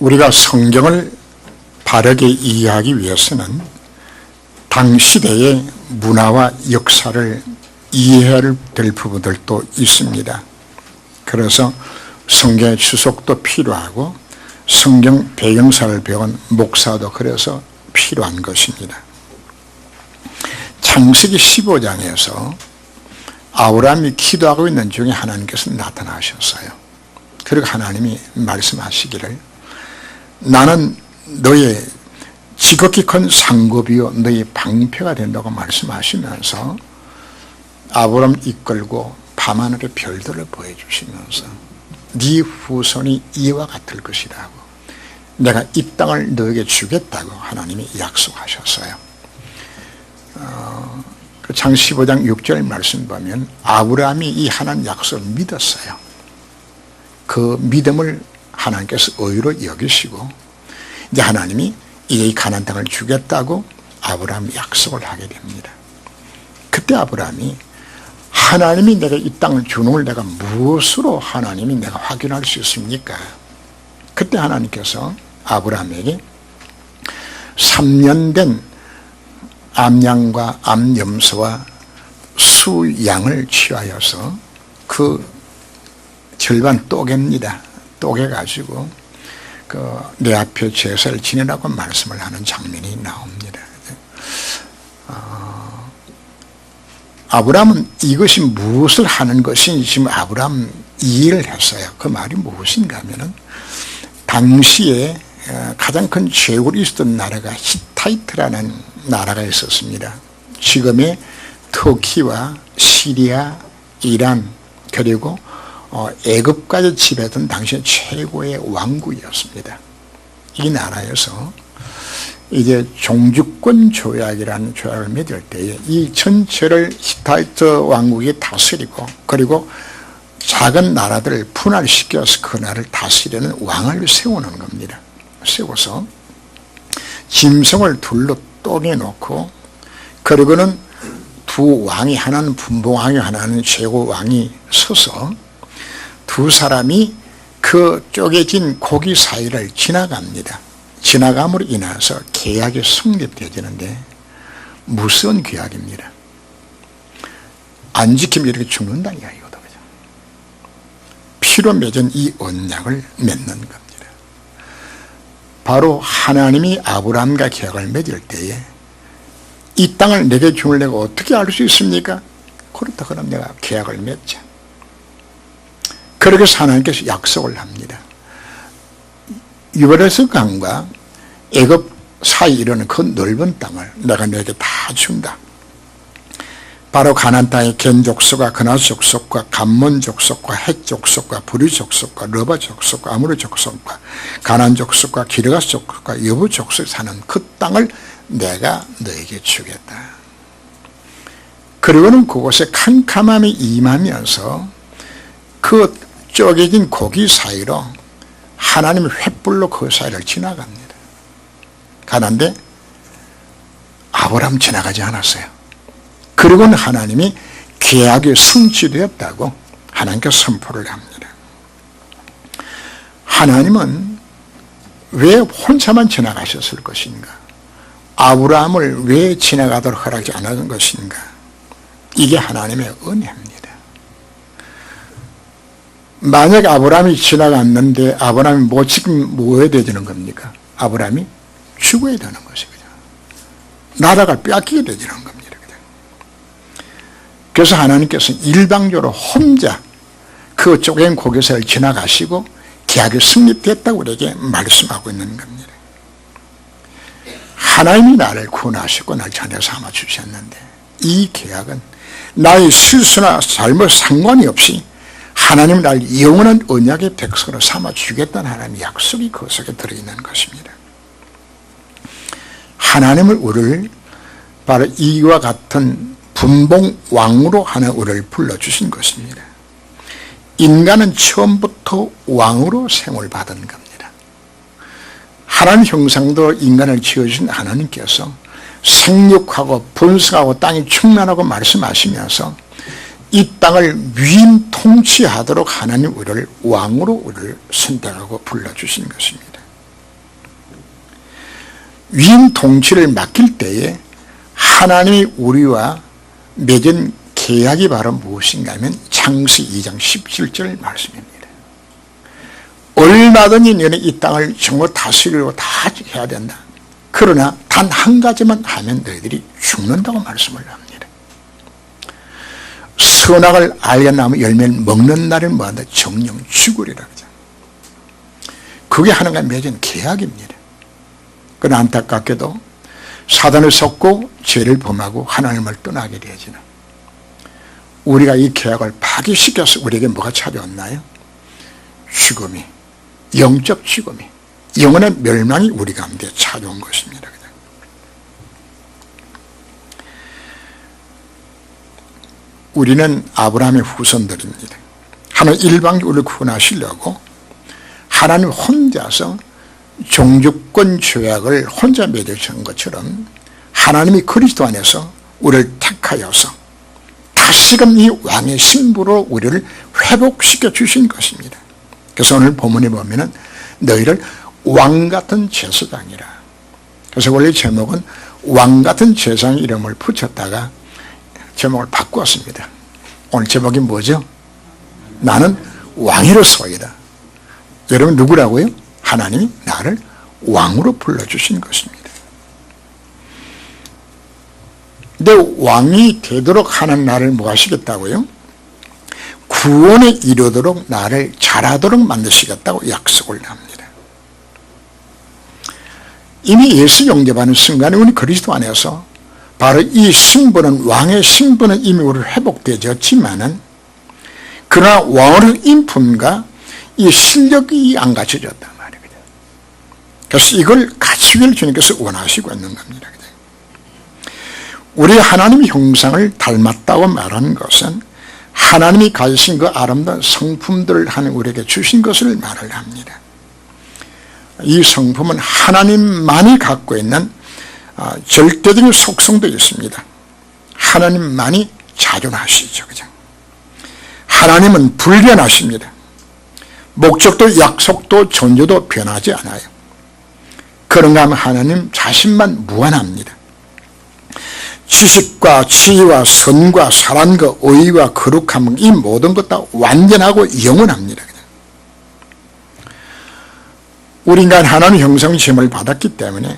우리가 성경을 바르게 이해하기 위해서는 당시대의 문화와 역사를 이해해야 될 부분들도 있습니다. 그래서 성경의 주석도 필요하고 성경 배경사를 배운 목사도 그래서 필요한 것입니다. 창세기 15장에서 아브라함이 기도하고 있는 중에 하나님께서 나타나셨어요. 그리고 하나님이 말씀하시기를 나는 너의 지극히 큰 상급이요 너의 방패가 된다고 말씀하시면서 아브라함 이끌고 밤하늘의 별들을 보여주시면서 네 후손이 이와 같을 것이라고 내가 이 땅을 너에게 주겠다고 하나님이 약속하셨어요. 창세기 15장 6절 말씀 보면 아브라함이 이 하나님 약속을 믿었어요. 그 믿음을 하나님께서 의로 여기시고 이제 하나님이 이제 이 가나안 땅을 주겠다고 아브라함이 약속을 하게 됩니다. 그때 아브라함이 하나님이 내가 이 땅을 주는 걸 내가 무엇으로 하나님이 내가 확인할 수 있습니까? 그때 하나님께서 아브라함에게 3년 된 암양과 암염소와 수양을 취하여서 그 절반 또개입니다. 또개 가지고 내 앞에 제사를 지내라고 말씀을 하는 장면이 나옵니다. 아브라함은 이것이 무엇을 하는 것인지 지금 아브라함 이해를 했어요. 그 말이 무엇인가 하면은 당시에 가장 큰 제국이 있었던 나라가 히타이트라는 나라가 있었습니다. 지금의 터키와 시리아, 이란 그리고 애굽까지 지배했던 당시의 최고의 왕국이었습니다. 이 나라에서 이제 종주권 조약이라는 조약을 맺을 때에 이 전체를 히타이트 왕국이 다스리고 그리고 작은 나라들을 분할시켜서 그 나라를 다스리는 왕을 세우는 겁니다. 세워서 짐승을 둘러 쪼개놓고 그리고는 두 왕이 하나는 분봉왕이 하나는 최고왕이 서서 두 사람이 그 쪼개진 고기 사이를 지나갑니다. 지나감으로 인해서 계약이 성립되어지는데 무서운 계약입니다. 안 지키면 이렇게 죽는다는 이야기거든요. 피로 맺은 이 언약을 맺는 겁니다. 바로 하나님이 아브라함과 계약을 맺을 때에 이 땅을 내게 주을 내가 어떻게 알 수 있습니까? 그렇다 그럼 내가 계약을 맺자. 그렇게 하나님께서 약속을 합니다. 유브라스 강과 애굽 사이 이르는 그 넓은 땅을 내가 너에게 다 준다. 바로 가나안 땅의 겐 족속과 그나 족속과 감몬 족속과 헷 족속과 부리 족속과 러바 족속과 아무르 족속과 가나안 족속과 기르가 족속과 여부 족속이 사는 그 땅을 내가 너에게 주겠다. 그리고는 그곳에 캄캄함이 임하면서 그 쪼개진 고기 사이로 하나님의 횃불로 그 사이를 지나갑니다. 가는데 아브라함 지나가지 않았어요. 그리고는 하나님이 계약이 성취되었다고 하나님께서 선포를 합니다. 하나님은 왜 혼자만 지나가셨을 것인가? 아브라함을 왜 지나가도록 허락하지 않은 것인가? 이게 하나님의 은혜입니다. 만약 아브라함이 지나갔는데 아브라함이 못 지키면 뭐 해야 되는 겁니까? 아브라함이 죽어야 되는 것이거든요. 나라가 빼앗기게 되는 겁니다. 그래서 하나님께서 일방적으로 혼자 그 쪼갠 고개사를 지나가시고 계약이 성립됐다고 우리에게 말씀하고 있는 겁니다. 하나님이 나를 구원하시고 날 자녀 삼아 주셨는데 이 계약은 나의 실수나 잘못 상관이 없이 하나님이 날 영원한 언약의 백성으로 삼아 주겠다는 하나님의 약속이 그 속에 들어있는 것입니다. 하나님을 우리를 바로 이와 같은 분봉왕으로 하나 우리를 불러주신 것입니다. 인간은 처음부터 왕으로 생을 받은 겁니다. 하나님 형상도 인간을 지어주신 하나님께서 생육하고 번성하고 땅이 충만하고 말씀하시면서 이 땅을 위임 통치하도록 하나님 우리를 왕으로 우리를 선택하고 불러주신 것입니다. 위인 통치를 맡길 때에 하나님이 우리와 맺은 계약이 바로 무엇인가 하면 창세기 2장 17절 말씀입니다. 얼마든지 너는 이 땅을 전부 다스리고 다 해야 된다. 그러나 단 한 가지만 하면 너희들이 죽는다고 말씀을 합니다. 선악을 알게 나면 열매를 먹는 날은 뭐한다? 정령 죽으리라. 그게 하나님과 맺은 계약입니다. 그러나 안타깝게도 사단을 섞고 죄를 범하고 하나님을 떠나게 되지는 우리가 이 계약을 파기시켜서 우리에게 뭐가 찾아왔나요? 죽음이, 영적 죽음이, 영혼의 멸망이 우리 가운데 찾아온 것입니다. 우리는 아브라함의 후손들입니다. 하나님 일방적으로 우리를 구원하시려고 하나님 혼자서 종주권 조약을 혼자 맺으신 것처럼 하나님이 그리스도 안에서 우리를 택하여서 다시금 이 왕의 신부로 우리를 회복시켜 주신 것입니다. 그래서 오늘 본문에 보면은 너희를 왕같은 제사장이라. 그래서 원래 제목은 왕같은 제사장 이름을 붙였다가 제목을 바꾸었습니다. 오늘 제목이 뭐죠? 나는 왕이로서이다. 여러분 누구라고요? 하나님이 나를 왕으로 불러주신 것입니다. 근데 왕이 되도록 하는 나를 뭐 하시겠다고요? 구원에 이르도록 나를 잘하도록 만드시겠다고 약속을 합니다. 이미 예수 영접하는 순간에 우리 그리스도 안에서 바로 이 신분은, 왕의 신분은 이미 우리 회복되었지만은 그러나 왕의 인품과 이 실력이 안 갖춰졌단 말입니다. 그래서 이걸 갖추기를 주님께서 원하시고 있는 겁니다. 우리 하나님의 형상을 닮았다고 말하는 것은 하나님이 가지신 그 아름다운 성품들을 하나님 우리에게 주신 것을 말을 합니다. 이 성품은 하나님만이 갖고 있는 절대적인 속성도 있습니다. 하나님만이 자존하시죠. 그죠? 하나님은 불변하십니다. 목적도 약속도 존재도 변하지 않아요. 그런가 하면 하나님 자신만 무한합니다. 지식과 지혜와 선과 사랑과 의와 거룩함, 이 모든 것 다 완전하고 영원합니다. 우리 인간 하나님 형상 지음을 받았기 때문에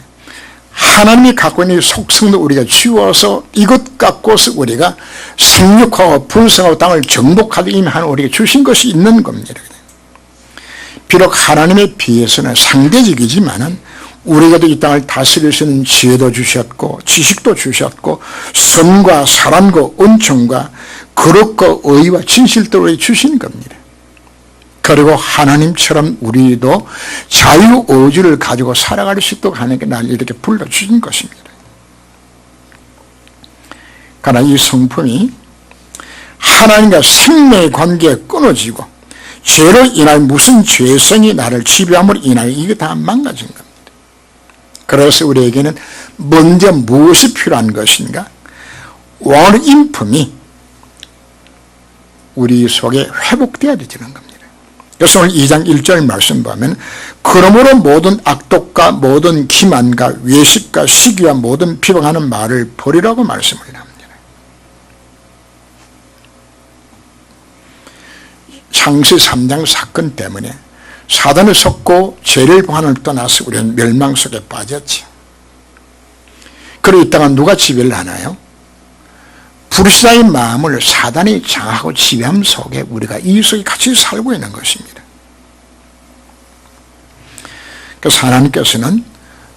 하나님이 갖고 있는 속성도 우리가 지워서 이것 갖고서 우리가 생육하고 분성하고 땅을 정복하게 이미 하나님 우리에게 주신 것이 있는 겁니다. 비록 하나님에 비해서는 상대적이지만은 우리에게도 이 땅을 다스릴 수 있는 지혜도 주셨고 지식도 주셨고 선과 사랑과 은총과 거룩과 의와 진실도 주신 겁니다. 그리고 하나님처럼 우리도 자유의지를 가지고 살아갈 수 있도록 하나님께 날 이렇게 불러주신 것입니다. 그러나 이 성품이 하나님과 생명의 관계에 끊어지고 죄로 인하여 무슨 죄성이 나를 지배함으로 인하여 이게 다 망가진 겁니다. 그래서 우리에게는 먼저 무엇이 필요한 것인가? 왕의 인품이 우리 속에 회복되어야 되는 겁니다. 그래서 오늘 2장 1절 말씀 보면 그러므로 모든 악독과 모든 기만과 외식과 시기와 모든 비방하는 말을 버리라고 말씀을 합니다. 창세기 3장 사건 때문에 사단을 섞고 죄를 범함을 떠나서 우리는 멸망 속에 빠졌지. 그리고 이따가 누가 지배를 하나요? 불신자의 마음을 사단이 장하고 지배함 속에 우리가 이 속에 같이 살고 있는 것입니다. 그래서 하나님께서는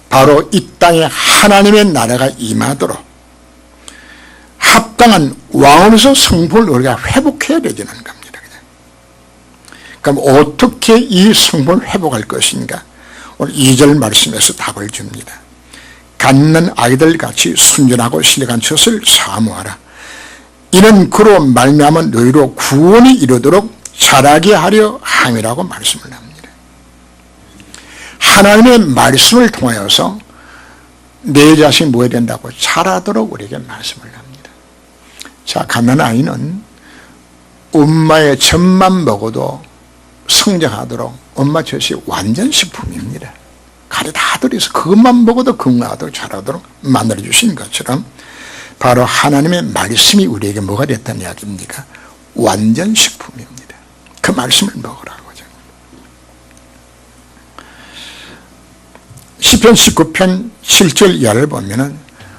바로 이 땅에 하나님의 나라가 임하도록 합당한 왕으로서 성품을 우리가 회복해야 되는 겁니다. 그럼 어떻게 이 성품을 회복할 것인가? 오늘 2절 말씀에서 답을 줍니다. 갖는 아이들 같이 순전하고 신령한 젖을 사모하라. 이는 그로 말미암은 너희로 구원이 이르도록 자라게 하려 함이라고 말씀을 합니다. 하나님의 말씀을 통하여서 내 자신이 뭐 해야 된다고? 자라도록 우리에게 말씀을 합니다. 자, 갓난 아이는 엄마의 젖만 먹어도 성장하도록 엄마 젖이 완전 식품입니다. 가리 다 들여서 그것만 먹어도 건강하도록 잘하도록 만들어주신 것처럼 바로 하나님의 말씀이 우리에게 뭐가 됐다는 이야기입니까? 완전 식품입니다. 그 말씀을 먹으라고. 시편 19편 7절 이하를 보면은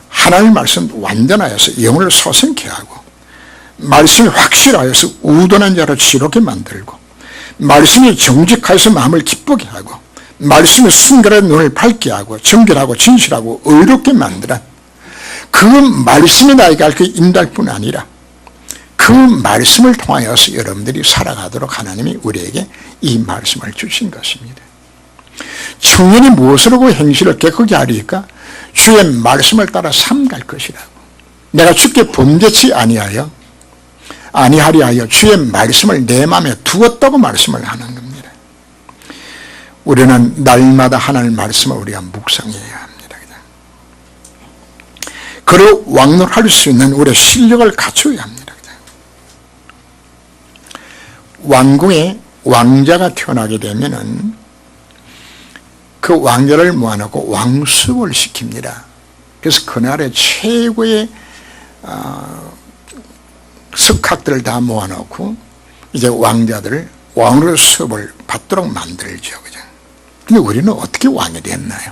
하나님의 말씀 완전하여서 영혼을 소생케 하고, 말씀이 확실하여서 우둔한 자를 지롭게 만들고, 말씀이 정직하여서 마음을 기쁘게 하고, 말씀이 순결한 눈을 밝게 하고, 정결하고 진실하고 의롭게 만드는 그 말씀이 나에게 할 그 인도할 뿐 아니라 그 말씀을 통하여서 여러분들이 살아가도록 하나님이 우리에게 이 말씀을 주신 것입니다. 청년이 무엇으로 행실을 깨끗게 하리까? 주의 말씀을 따라 삼갈 것이라고. 내가 주께 범죄치 아니하여 주의 말씀을 내 마음에 두었다고 말씀을 하는 겁니다. 우리는 날마다 하나님의 말씀을 우리가 묵상해야 합니다. 그를 왕노할 수 있는 우리의 실력을 갖춰야 합니다. 왕궁에 왕자가 태어나게 되면은 그 왕자를 모아놓고 왕수업을 시킵니다. 그래서 그날의 최고의 석학들을 다 모아놓고 이제 왕자들을 왕으로 수업을 받도록 만들죠. 그죠? 근데 우리는 어떻게 왕이 됐나요?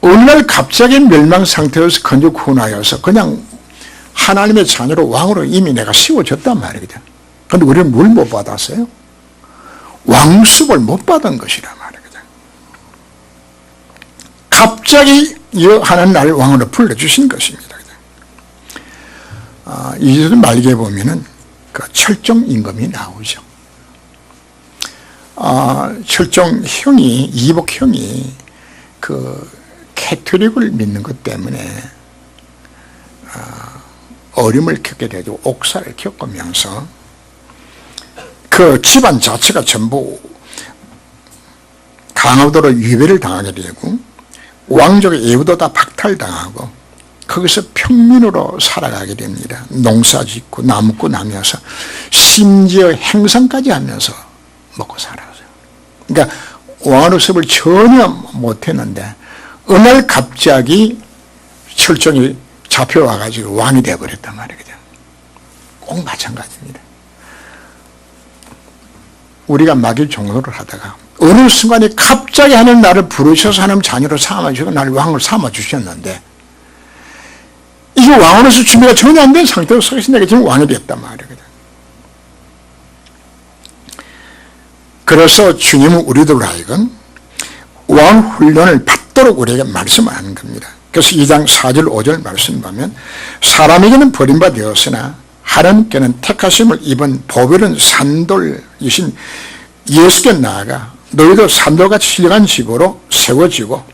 어느 날 갑자기 멸망 상태에서 건져 구원하여서 그냥 하나님의 자녀로 왕으로 이미 내가 씌워졌단 말이거든. 그런데 우리는 뭘 못 받았어요? 왕수업을 못 받은 것이라 말이거든. 갑자기 하나님 나를 왕으로 불러주신 것입니다. 2절 말기에 보면은 그 철종 임금이 나오죠. 철종 형이, 이복 형이 그 캐토릭을 믿는 것 때문에 어려움을 겪게 되고 옥사를 겪으면서 그 집안 자체가 전부 강화도로 유배를 당하게 되고 왕족의 예우도 다 박탈당하고 거기서 평민으로 살아가게 됩니다. 농사 짓고 나무꾼 하면서 심지어 행상까지 하면서 먹고 살았어요. 그러니까 왕으로 섭을 전혀 못했는데 어느 날 갑자기 철종이 잡혀와가지고 왕이 되어버렸단 말이거든요. 꼭 마찬가지입니다. 우리가 마귀 종로를 하다가 어느 순간에 갑자기 하나님 나를 부르셔서 하나님 자녀로 삼아주시고 나를 왕으로 삼아주셨는데 이게 왕으로서 준비가 전혀 안 된 상태로 서 있으니까 지금 왕이 됐단 말이거든. 그래서 주님은 우리들 하여금 왕 훈련을 받도록 우리에게 말씀을 하는 겁니다. 그래서 2장 4절 5절 말씀 보면 사람에게는 버림받았으나 하나님께는 택하심을 입은 보배로운 산돌이신 예수께 나아가 너희도 산돌같이 신령한 집으로 세워지고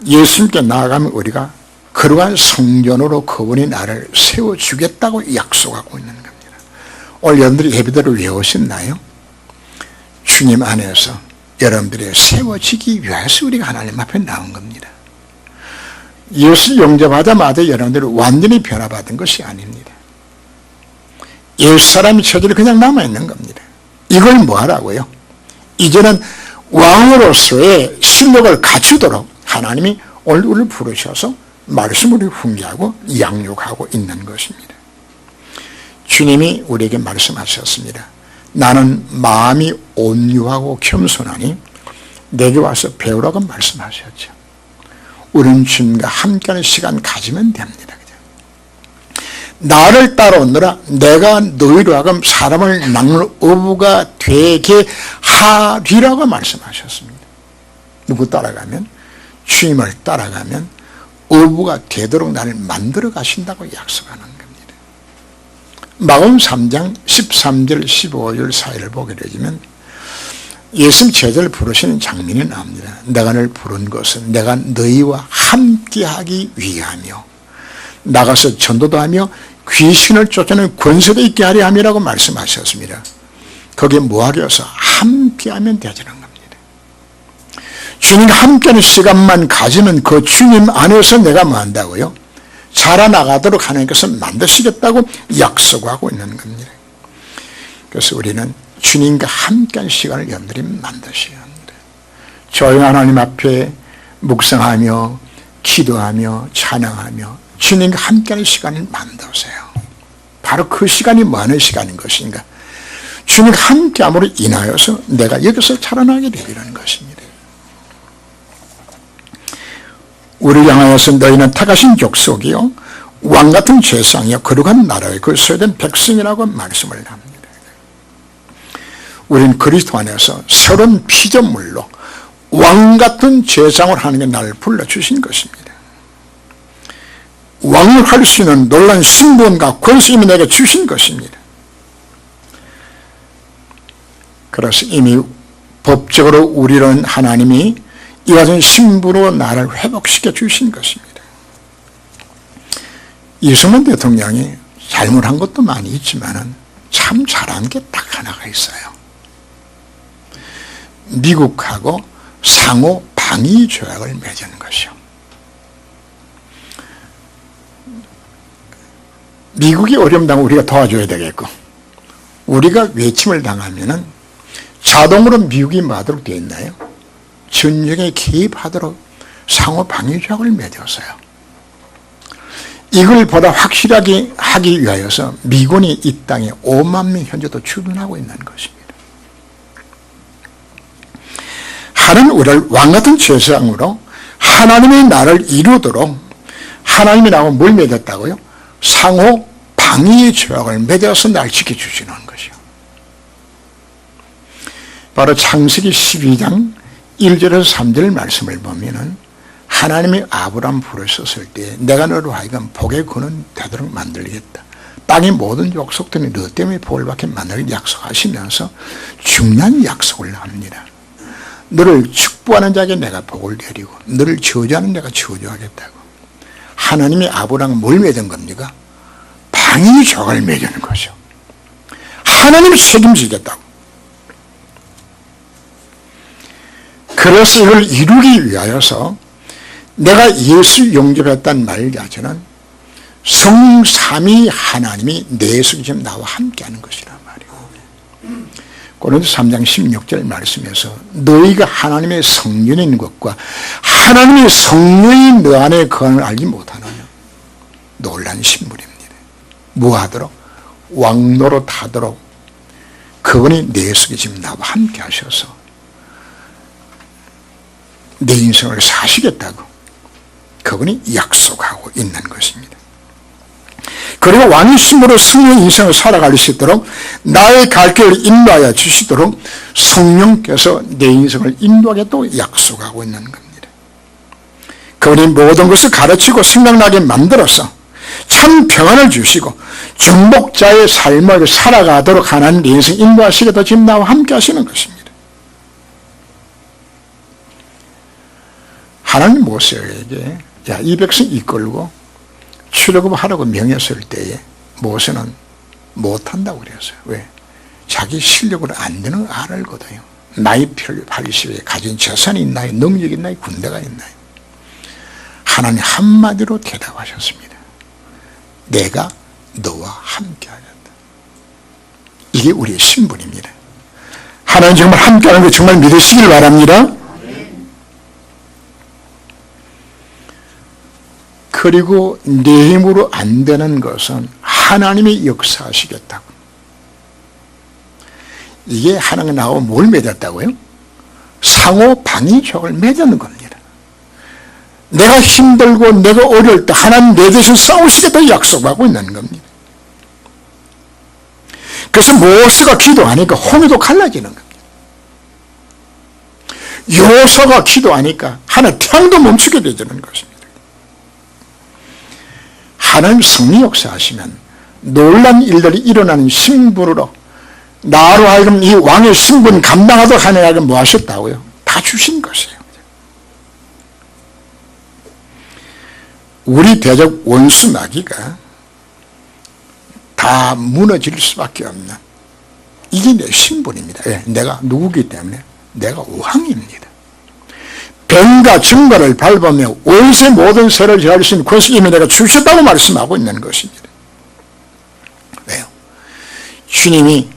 예수님께 나아가면 우리가 그러한 성전으로 그분이 나를 세워주겠다고 약속하고 있는 겁니다. 오늘 여러분들이 예배대로 외우셨나요? 주님 안에서 여러분들이 세워지기 위해서 우리가 하나님 앞에 나온 겁니다. 예수를 영접하자마자 여러분들이 완전히 변화받은 것이 아닙니다. 옛 사람의 체질이 그냥 남아있는 겁니다. 이걸 뭐 하라고요? 이제는 왕으로서의 실력을 갖추도록 하나님이 오늘 우리를 부르셔서 말씀을 훈계하고 양육하고 있는 것입니다. 주님이 우리에게 말씀하셨습니다. 나는 마음이 온유하고 겸손하니 내게 와서 배우라고 말씀하셨죠. 우리는 주님과 함께하는 시간 가지면 됩니다. 나를 따라오느라 내가 너희로 하여금 사람을 낚는 어부가 되게 하리라고 말씀하셨습니다. 누구 따라가면? 주님을 따라가면 어부가 되도록 나를 만들어 가신다고 약속하는 겁니다. 마가복음 3장 13절 15절 사이를 보게 되면 예수님 제자를 부르시는 장면이 나옵니다. 내가 너를 부른 것은 내가 너희와 함께하기 위하며 나가서 전도도 하며 귀신을 쫓아내는 권세도 있게 하려 함이라고 말씀하셨습니다. 거기에 뭐하기 위해서 함께하면 되지는 겁니다. 주님과 함께하는 시간만 가지면 그 주님 안에서 내가 뭐 한다고요? 자라나가도록 하나님께서 만드시겠다고 약속하고 있는 겁니다. 그래서 우리는 주님과 함께하는 시간을 여러분들이 만드셔야 합니다. 조용한 하나님 앞에 묵상하며 기도하며 찬양하며 주님과 함께하는 시간을 만들어서요. 바로 그 시간이 뭐 하는 시간인 것인가? 주님과 함께함으로 인하여서 내가 여기서 자라나게 되리라는 것입니다. 우리를 향하여서 너희는 택하신 족속이요 왕같은 제사장이요 거룩한 나라의 그 소유된 백성이라고 말씀을 합니다. 우리는 그리스도 안에서 새로운 피조물로 왕같은 제사장을 하는 게 나를 불러주신 것입니다. 왕을 할 수 있는 놀라운 신분과 권세임이 내게 주신 것입니다. 그래서 이미 법적으로 우리는 하나님이 이와 같은 신분으로 나를 회복시켜 주신 것입니다. 이승만 대통령이 잘못한 것도 많이 있지만 참 잘한 게 딱 하나가 있어요. 미국하고 상호 방위 조약을 맺은 것이요. 미국이 어려움 당하면 우리가 도와줘야 되겠고, 우리가 외침을 당하면은 자동으로 미국이 뭐하도록 되어 있나요? 전쟁에 개입하도록 상호 방위 조약을 맺었어요. 이걸 보다 확실하게 하기 위하여서 미군이 이 땅에 5만 명 현재도 출근하고 있는 것입니다. 하나님 우리를 왕같은 제사장으로 하나님의 나라를 이루도록 하나님이 나하고 뭘 맺었다고요? 상호 방위 조약을 맺어서 날 지켜주시는 것이요. 바로 창세기 12장 1절에서 3절 말씀을 보면은 하나님이 아브라함 부르셨을 때 내가 너로 하여금 복의 근원 되도록 만들겠다. 땅의 모든 족속들이 너 때문에 복을 받게 만들기 약속하시면서 중요한 약속을 합니다. 너를 축복하는 자에게 내가 복을 내리고 너를 저주하는 내가 저주하겠다고. 하나님이 아브라함을 뭘 맺은 겁니까? 방위 조약을 맺는 거죠. 하나님이 책임지겠다고. 그래서 이걸 이루기 위하여서 내가 예수 영접했다는 말 자체는 성삼위 하나님이 내 속에 지금 나와 함께하는 것이란 말이에요. 고린도서 3장 16절 말씀에서 너희가 하나님의 성령인 것과 하나님의 성령이 너 안에 그걸 알지 못하느냐. 놀란 신분입니다. 무하도록 왕노릇 하도록 그분이 내 속에 지금 나와 함께 하셔서 내 인생을 사시겠다고 그분이 약속하고 있는 것입니다. 그리고 왕의 신부로 성령의 인생을 살아갈 수 있도록 나의 갈 길을 인도하여 주시도록 성령께서 내 인생을 인도하겠다고 약속하고 있는 겁니다. 그분이 모든 것을 가르치고 생각나게 만들어서 참 평안을 주시고 중복자의 삶을 살아가도록 하나님 내 인생 인도하시겠다고 지금 나와 함께 하시는 것입니다. 하나님 모세에게 이 백성 이끌고 출애굽하라고 명했을 때에 모세는 못한다고 그랬어요. 왜? 자기 실력으로 안 되는 걸 알거든요. 나이 80에 가진 재산이 있나요? 능력이 있나요? 군대가 있나요? 하나님 한마디로 대답하셨습니다. 내가 너와 함께 하겠다. 이게 우리의 신분입니다. 하나님 정말 함께하는 거 정말 믿으시길 바랍니다. 그리고 내 힘으로 안 되는 것은 하나님이 역사하시겠다고. 이게 하나님 나하고 뭘 맺었다고요? 상호 방위 조약을 맺는 겁니다. 내가 힘들고 내가 어려울 때 하나님 내 대신 싸우시겠다고 약속하고 있는 겁니다. 그래서 모세가 기도하니까 홍해도 갈라지는 겁니다. 여호수아가 기도하니까 하늘 태양도 멈추게 되는 것입니다. 하나님 성령 역사하시면 놀란 일들이 일어나는 신분으로 나로 하여금 이 왕의 신분 감당하도록 하나님 뭐 하셨다고요? 다 주신 것이에요. 우리 대적 원수 마귀가 다 무너질 수밖에 없는 이게 내 신분입니다. 내가 누구기 때문에 내가 왕입니다. 뱀과 증거를 밟으며 원수의 모든 세를 제할 수 있는 권세임을 내가 주셨다고 말씀하고 있는 것입니다. 왜요? 주님이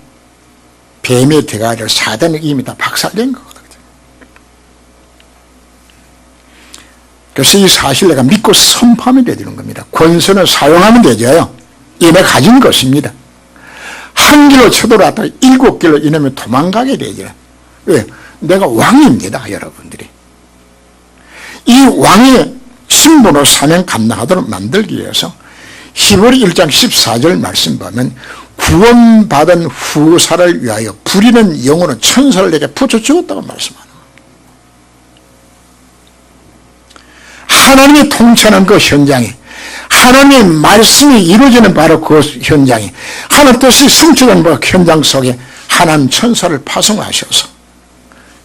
뱀의 대가를 사단의 이미 다 박살낸 거거든요. 그래서 이 사실을 내가 믿고 선포하면 되는 겁니다. 권세는 사용하면 되죠. 이내 가진 것입니다. 한 길로 쳐들어왔다가 7길로 이놈이 도망가게 되죠. 왜? 내가 왕입니다, 여러분들이. 이 왕의 신분으로 사명 감당하도록 만들기 위해서 히브리 1장 14절 말씀 보면 구원받은 후사를 위하여 부리는 영으로 천사를 내게 붙여주었다고 말씀하는 거예요. 하나님이 통치하는 그 현장에, 하나님의 말씀이 이루어지는 바로 그 현장에, 하나님 뜻이 성취되는 그 현장 속에 하나님 천사를 파송하셔서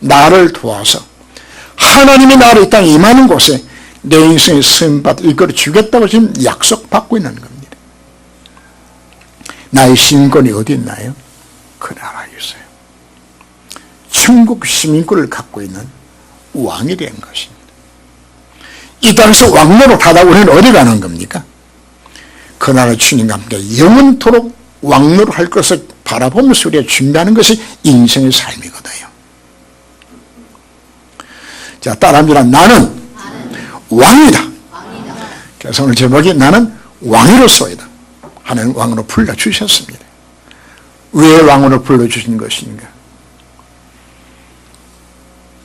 나를 도와서 하나님이 나를 이 땅에 임하는 곳에 내 인생의 쓰임받아 이끌어 주겠다고 지금 약속받고 있는 겁니다. 나의 신권이 어디 있나요? 그 나라에 있어요. 천국 시민권을 갖고 있는 왕이 된 것입니다. 이 땅에서 왕노릇 하다 우리는 어디 가는 겁니까? 그 나라 주님과 함께 영원토록 왕노릇 할 것을 바라보면서 우리가 준비하는 것이 인생의 삶이거든요. 자, 따라합니다. 나는 왕이다. 그래서 오늘 제목이 나는 왕으로서이다. 하나님 왕으로 불러주셨습니다. 왜 왕으로 불러주신 것인가?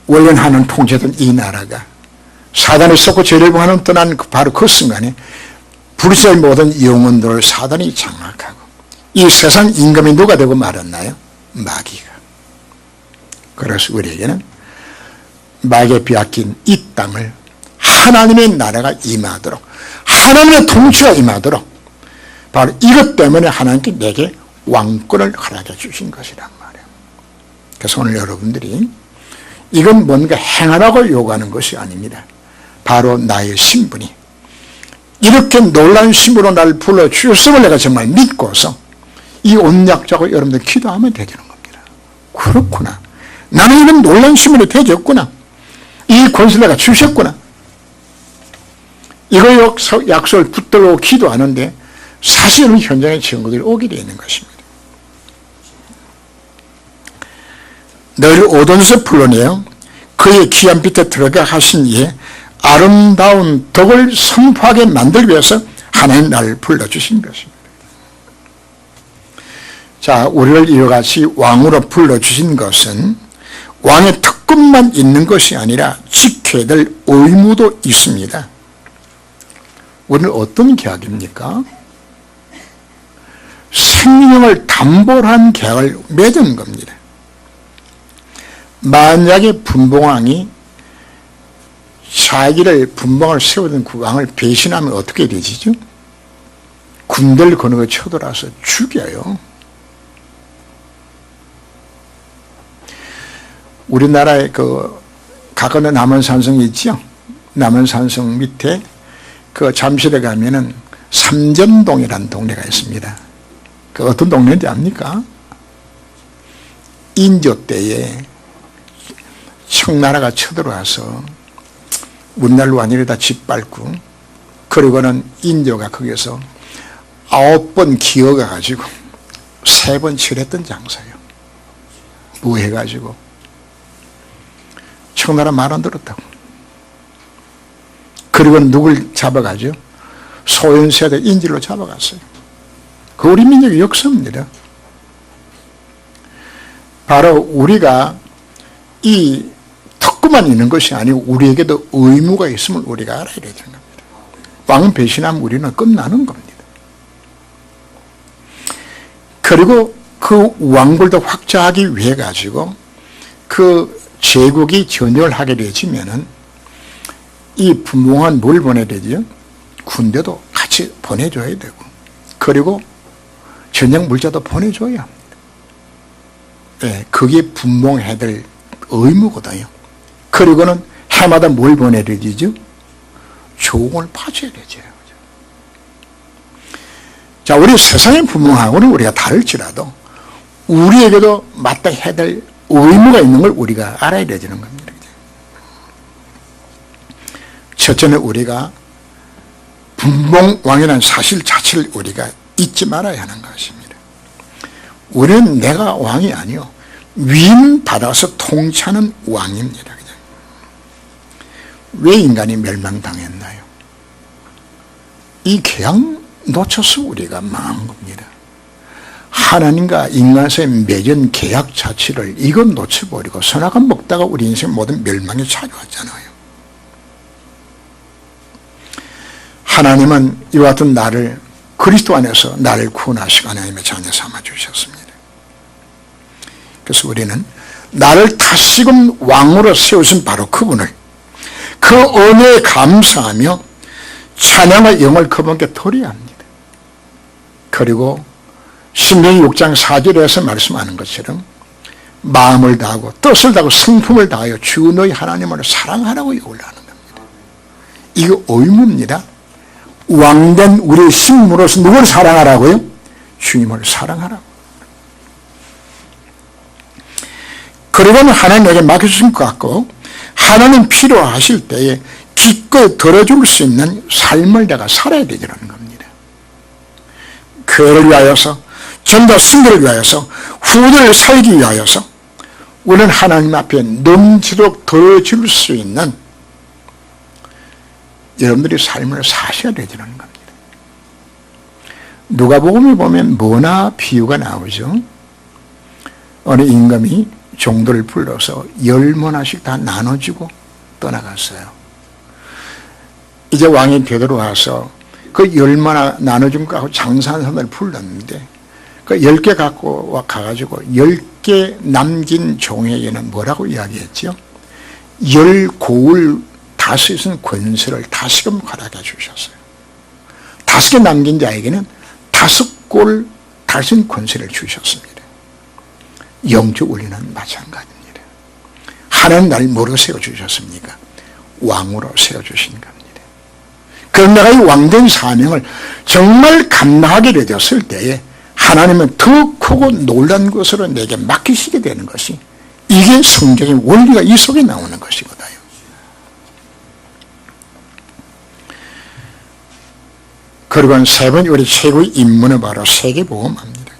원래는 하나님 통치했던 이 나라가 사단이 썩고 죄를 범하는 떠난 바로 그 순간에 불의의 모든 영혼들을 사단이 장악하고 이 세상 임금이 누가 되고 말았나요? 마귀가. 그래서 우리에게는 마귀에 빼앗긴 이 땅을 하나님의 나라가 임하도록, 하나님의 통치가 임하도록, 바로 이것 때문에 하나님께 내게 왕권을 허락해 주신 것이란 말이에요. 그래서 오늘 여러분들이 이건 뭔가 행하라고 요구하는 것이 아닙니다. 바로 나의 신분이 이렇게 놀라운 신분으로 나를 불러주셨음을 내가 정말 믿고서 이 언약자고 여러분들 기도하면 되는 겁니다. 그렇구나. 나는 이런 놀라운 신분이 되졌구나. 이 권세를 내가 주셨구나. 이거 약속을 붙들고 기도하는데 사실은 현장의 증거들이 오게 되어 있는 것입니다. 너희를 오돈에서 불러내어 그의 귀한 빛에 들어가 하신 이에 아름다운 덕을 선포하게 만들기 위해서 하나님 나를 불러주신 것입니다. 자, 우리를 이와 같이 왕으로 불러주신 것은 왕의 특권만 있는 것이 아니라 지켜야 될 의무도 있습니다. 우리는 어떤 계약입니까? 생명을 담보로 한 계약을 맺은 겁니다. 만약에 분봉왕이 자기를 분봉을 세우던 그 왕을 배신하면 어떻게 되지죠? 군대를 거느고 쳐들어와서 죽여요. 우리나라에 가까운 남원산성이 있죠? 남원산성 밑에 그 잠실에 가면은 삼전동이라는 동네가 있습니다. 그 어떤 동네인지 압니까? 인조 때에 청나라가 쳐들어와서 우리나라로 완전히 짓밟고, 그리고는 인조가 거기서 9번 기어가 가지고 3번 칠했던 장사예요. 무해가지고 청나라 말 안 들었다고. 그리고 누굴 잡아가죠? 소현세대 인질로 잡아갔어요. 그 우리 민족의 역사입니다. 바로 우리가 이 특권만 있는 것이 아니고 우리에게도 의무가 있음을 우리가 알아야 되는 겁니다. 왕은 배신하면 우리는 끝나는 겁니다. 그리고 그 왕국도 확장하기 위해 가지고 그 제국이 전쟁을 하게 되지면은 이 분봉은 뭘 보내야 되죠? 군대도 같이 보내줘야 되고, 그리고 전쟁 물자도 보내줘야 합니다. 네, 그게 분봉해야 될 의무거든요. 그리고는 해마다 뭘 보내야 되죠? 조공을 바쳐야 되죠. 자, 우리 세상의 분봉하고는 우리가 다를지라도 우리에게도 마땅해야 될 의무가 있는 걸 우리가 알아야 되는 겁니다. 첫째는 우리가 분봉왕이라는 사실 자체를 우리가 잊지 말아야 하는 것입니다. 우리는 내가 왕이 아니요, 위임 받아서 통치하는 왕입니다. 왜 인간이 멸망당했나요? 이 계약 놓쳐서 우리가 망한 겁니다. 하나님과 인간 사이의 맺은 계약 자체를 이건 놓쳐버리고 선악을 먹다가 우리 인생 모든 멸망이 찾아왔잖아요. 하나님은 이와 같은 나를 그리스도 안에서 나를 구원하시고 하나님의 자녀 삼아주셨습니다. 그래서 우리는 나를 다시금 왕으로 세우신 바로 그분을 그 은혜에 감사하며 찬양의 영을 그분께 드려야 합니다. 그리고 신명기 6장 4절에서 말씀하는 것처럼 마음을 다하고 뜻을 다하고 성품을 다하여 주 너희 하나님을 사랑하라고 요구를 하는 겁니다. 이거 의무입니다. 왕된 우리의 신부로서 누구를 사랑하라고요? 주님을 사랑하라고. 그리고는 하나님에게 맡겨주신 것 같고 하나님 필요하실 때에 기꺼이 들어줄 수 있는 삶을 내가 살아야 되라는 겁니다. 교회를 위하여서 전도 승리를 위하여서 후대를 살기 위하여서 우리는 하나님 앞에 넘치도록 들어줄 수 있는 여러분들이 삶을 사셔야 되라는 겁니다. 누가복음에 보면 뭐나 비유가 나오죠. 어느 임금이 종들을 불러서 10문화씩 다 나눠주고 떠나갔어요. 이제 왕이 되돌아와서 그 10문화 나눠준 거하고 장사하는 사람을 불렀는데 그 10개 갖고 가가지고 10개 남긴 종에게는 뭐라고 이야기했죠? 10고을 다스리는 권세를 다시금 허락해 주셨어요. 5개 남긴 자에게는 5골 다스리는 권세를 주셨습니다. 영적 원리는 마찬가지입니다. 하나님 나를 뭐로 세워주셨습니까? 왕으로 세워주신 겁니다. 그럼 내가 이 왕된 사명을 정말 감당하게 되었을 때에 하나님은 더 크고 놀란 것으로 내게 맡기시게 되는 것이 이게 성경의 원리가 이 속에 나오는 것이거든요. 그리고 세 번째 우리 최고의 임무는 바로 세계복음합니다.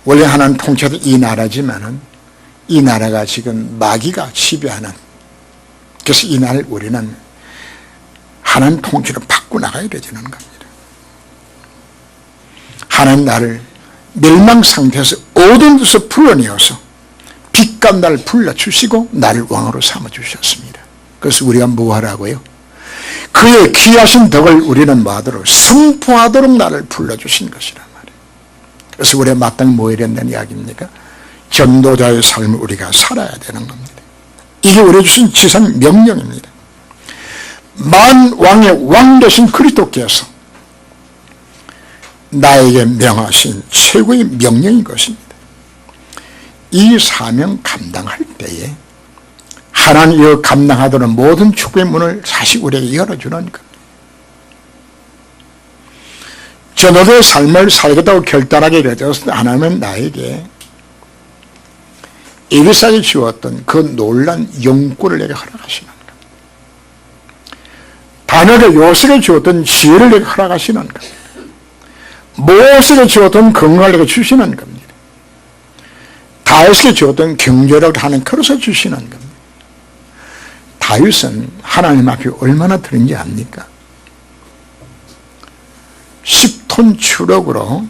원래 하나님 통치하던 이 나라지만은 이 나라가 지금 마귀가 지배하는, 그래서 이 나라를 우리는 하나님 통치로 바꿔나가야 되는 겁니다. 하나님 나를 멸망 상태에서 어두운 데서 불러내어서 빛과 나를 불러주시고 나를 왕으로 삼아주셨습니다. 그래서 우리가 뭐 하라고요? 그의 귀하신 덕을 우리는 뭐하도록 선포하도록 나를 불러주신 것이란 말이에요. 그래서 우리가 마땅히 뭐 해야 된다는 이야기입니까? 전도자의 삶을 우리가 살아야 되는 겁니다. 이게 우리에게 주신 지상 명령입니다. 만왕의 왕 되신 그리스도께서 나에게 명하신 최고의 명령인 것입니다. 이 사명 감당할 때에 하나님 이거 감당하도록 모든 축복의 문을 사실 우리에게 열어주는 겁니다. 전도자의 삶을 살겠다고 결단하게 되었을 때 하나님은 나에게 에리사에게 주었던 그 놀란 영권을 내게 허락하시는 겁니다. 다니엘에게 요셉에게 주었던 지혜를 내게 허락하시는 겁니다. 모세에게 주었던 건강을 내게 주시는 겁니다. 다윗에게 주었던 경제력을 하는 그릇을 주시는 겁니다. 다윗은 하나님 앞에 얼마나 들은지 압니까? 10톤 추럭으로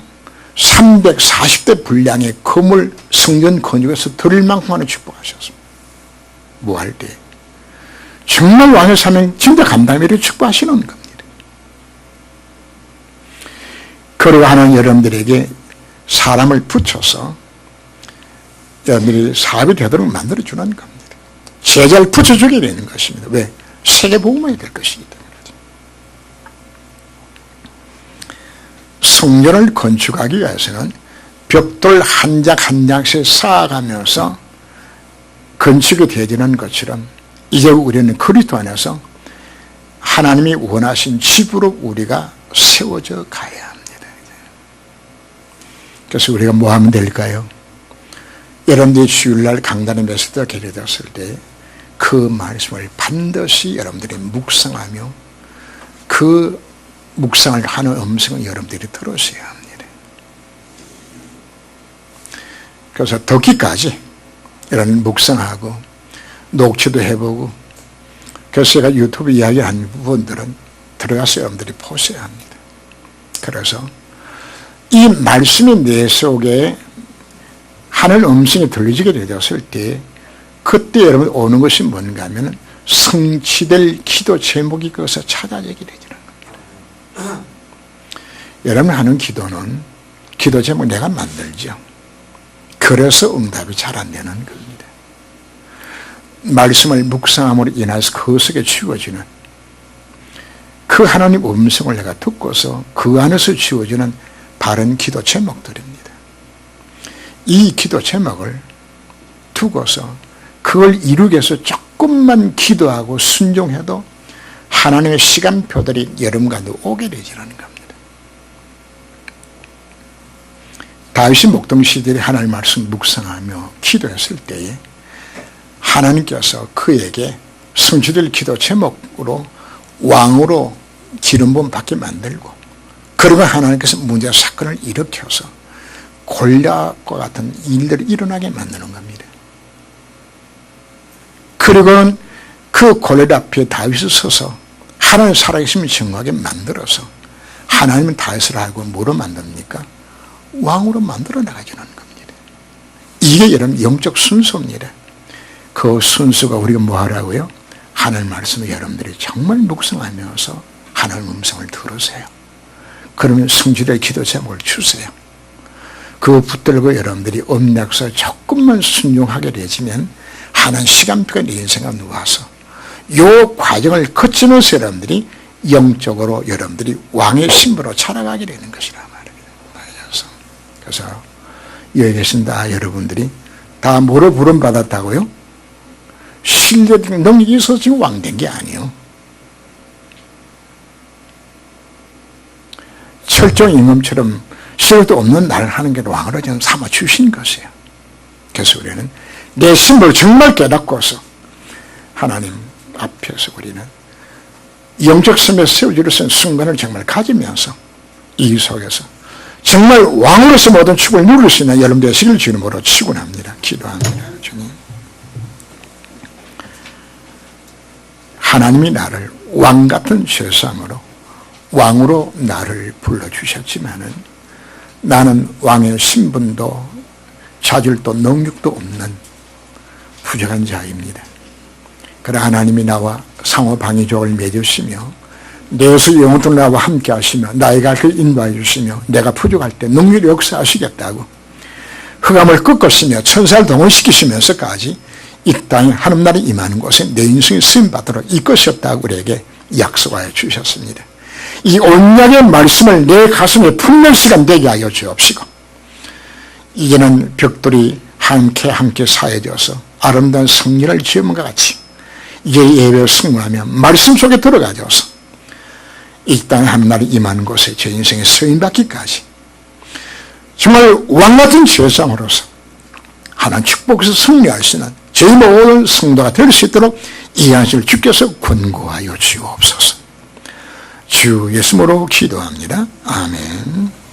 340대 분량의 금을 성전 건축에서 드릴 만큼만을 축복하셨습니다. 뭐 할 때? 정말 왕의 사명 진짜 감당하기를 축복하시는 겁니다. 그리고 하나님 여러분들에게 사람을 붙여서 여러분들이 사업이 되도록 만들어주는 겁니다. 제자를 붙여주게 되는 것입니다. 왜? 세계복음이 될 것이기 때문에. 성전을 건축하기 위해서는 벽돌 한 장 한 장씩 쌓아가면서 건축이 되어지는 것처럼 이제 우리는 그리스도 안에서 하나님이 원하신 집으로 우리가 세워져 가야 합니다. 그래서 우리가 뭐 하면 될까요? 여러분들이 주일날 강단에 메시지가 개최되었을 때 그 말씀을 반드시 여러분들이 묵상하며 그 묵상을 하는 음성을 여러분들이 들으셔야 합니다. 그래서 듣기까지 여러분 묵상하고 녹취도 해보고 그래서 제가 유튜브 이야기하는 부분들은 들어가서 여러분들이 보셔야 합니다. 그래서 이 말씀이 내 속에 하늘 음성이 들리게 되었을 때 그때 여러분 오는 것이 뭔가 하면 성취될 기도 제목이 거기서 찾아지게 되지는 겁니다. 여러분 하는 기도는 기도 제목 내가 만들죠. 그래서 응답이 잘 안 되는 겁니다. 말씀을 묵상함으로 인해서 그 속에 주어지는 그 하나님 음성을 내가 듣고서 그 안에서 주어지는 바른 기도 제목들입니다. 이 기도 제목을 두고서 그걸 이루기 위해서 조금만 기도하고 순종해도 하나님의 시간표들이 여러분 가운데 오게 되지는 겁니다. 다윗이 목동 시대에 하나님 말씀 묵상하며 기도했을 때에 하나님께서 그에게 성취될 기도 제목으로 왕으로 기름부음 받게 만들고 그리고 하나님께서 문제 사건을 일으켜서 골리앗과 같은 일들이 일어나게 만드는 겁니다. 그리고는 그 골리앗 앞에 다윗이 서서 하나님 살아계심을 증거하게 만들어서 하나님은 다윗을 알고 뭐로 만듭니까? 왕으로 만들어 나가주는 겁니다. 이게 여러분 영적 순서입니다. 그 순서가 우리가 뭐 하라고요? 하나님 말씀을 여러분들이 정말 묵상하면서 하나님 음성을 들으세요. 그러면 성취될 기도 제목을 주세요. 그거 붙들고 여러분들이 음약서 조금만 순종하게 되지면 하나님 시간표가 내 인생에 누워서 이 과정을 거치면서 여러분들이 영적으로 여러분들이 왕의 신부로 자라가게 되는 것이라 말입니다. 그래서 여기 계신 다 여러분들이 다 뭐로 부름받았다고요? 신뢰된 능력이 있어서 지금 왕된 게 아니에요. 철종 임금처럼 실력도 없는 나를 하는 게 왕으로 지금 삼아 주신 것이에요. 그래서 우리는 내 신분을 정말 깨닫고서 하나님 앞에서 우리는 영적 삶에 세워지려 쓴 순간을 정말 가지면서 이 속에서 정말 왕으로서 모든 축복을 누릴 수 있는 여러분 되시길 주님으로 축원합니다. 기도합니다. 주님, 하나님이 나를 왕같은 죄상으로 왕으로 나를 불러주셨지만은 나는 왕의 신분도 자질도 능력도 없는 부족한 자입니다. 그러나 하나님이 나와 상호방위족을 맺으시며 내에서 영원토록 나와 함께 하시며 나의 갈 길을 인도해 주시며 내가 부족할 때 능률이 역사하시겠다고 흑암을 꺾으시며 천사를 동원시키시면서까지 이 땅에 하늘나라에 임하는 곳에 내 인생이 쓰임받도록 이끄셨다고 우리에게 약속하여 주셨습니다. 이 언약의 말씀을 내 가슴에 품는 시간 되게 하여 주옵시고 이제는 벽돌이 함께 사여져서 아름다운 성전을 지음과 같이 이제 예배를 승무하며 말씀 속에 들어가져서 이 땅에 하늘나라에 임하는 곳에 제 인생에 쓰임받기까지 정말 왕같은 제사장으로서 하나님 축복에서 승리할 수 있는 저희 모든 성도가 될 수 있도록 이 안식을 주께서 권고하여 주옵소서. 주 예수님으로 기도합니다. 아멘.